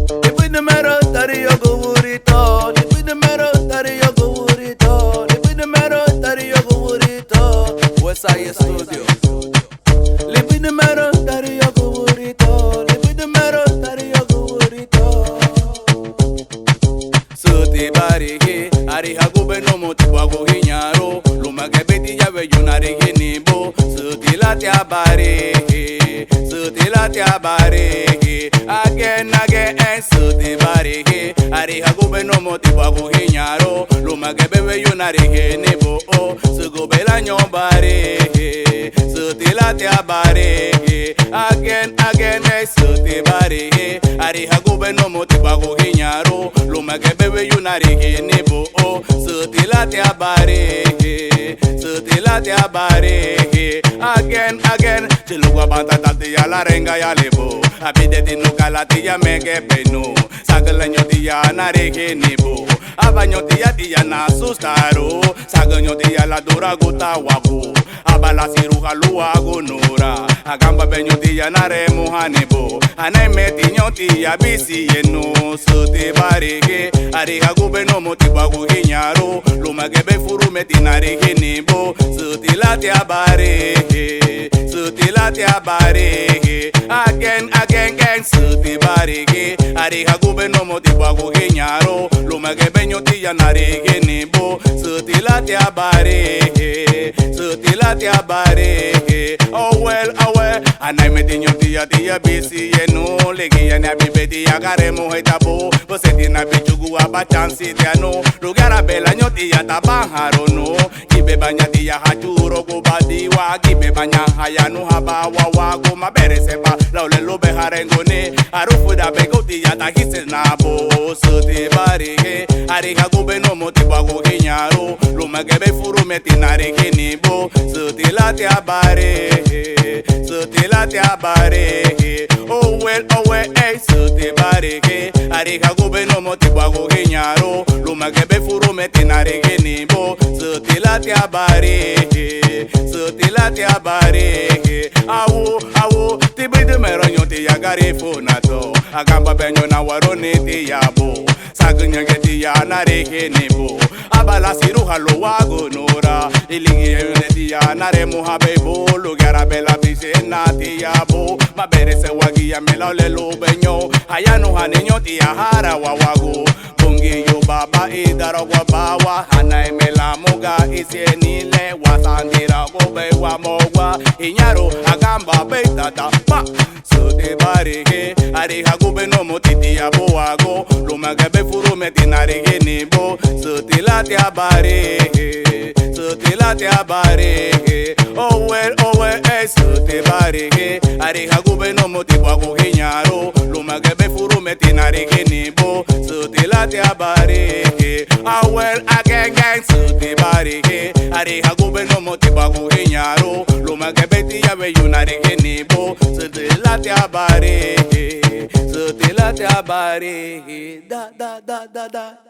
Depuis numero tari yo go burrito. Depuis numero tari yo go burrito. Depuis numero tari yo go burrito. Westside Studio. Depuis numero tari yo go burrito. Depuis numero tari yo go burrito. Suti bariki ari hagube no moti bago hinyaro. Lumage beti ya ve yunari hinibo. Suti latia bariki. Suti latia bariki. Again, suti bariki. Ari hagube no moti bago hinyaro. Lumage bebe yunari hinibo. Sugube la bariki. Suti latia bariki. Again, suti bariki. Ari hagube no moti bago hinyaro. Lumage bebe yunari hinibo. Suti latia bariki. Suti latia bariki. Again, chilugwa banta tati ya la renga ya lebo. Abide tinu kalati ya mege penu. Sagalanyo tiya na rege nibo. Abanyo tiya na sustaro. Saganyo tiya la dura guta wabu. Abala siruha luwa gonora. Agamba benyo tiya na remu hanibo. Aneme tinyo tiya bisi yenu. Suti bareke. Ari hagube no motibagu hinyaro. Lumagebe furu metina rege nibo. Suti latia bareke. Suti latia bareke. Again, suti bareke. Ari hagube no motibagu hinyaro. Lumagebe nyo tiya na rege nibo. Suti latia bareke. Suti latia bareke. Oh well, anay tinyo tiya bisi yenu. Legi ya na bibeti ya kare muhetabo. Poseti na bichugu abachansi tiano. Lugara bela nyo tiya tabaharo no. Kibe banya tiya hachuro kubadiwa. Kibe banya hayanu habawa wago. Mabere sepa laule lube harengone. Arufu da bego tiya tahise nabo. Suti bareke. Ari hagube no motibago hinyaro. Lumagebe furu metina rege nibo. Suti latia bareke. Suti latia bareke. Oh well, suti bareke. Ari hagube no motibago hinyaro. Lumagebe furu metina rege nibo. Suti latia bareke. Suti latia bareke. Awo, tibi de meronyo tiya garifo nato. Agamba benyo na warone tiyabo. Saganya geti ya na rege nibo. Abala siruha lo wago nora. Iligi yuneti ya na remu habebo. Lugara bela bise na tiyabo. Mabere se wagi ya mela lelo benyo. Hayanu haninyo tiya hara wawago. Bungi yo baba idara kwa bawa. Hana emela muga isienile. Wasandira gobe wa mogwa. Inyaro agamba beitata pa. Suti bareke. Ari hagube no motiti ya boago. Lumagebe furu metina rege nibo. Suti latia bareke. Suti latia bareke. Oh well, suti bareke. Ari hagube no motibago hinyaro. Lumagebe furu metina rege nibo. Suti latia bareke. Oh well, again, suti bareke. Ari hagube no motibago hinyaro. Lumagebe tiya ve yunarege nibo. Suti latia bareke. Suti latia bareke. Da.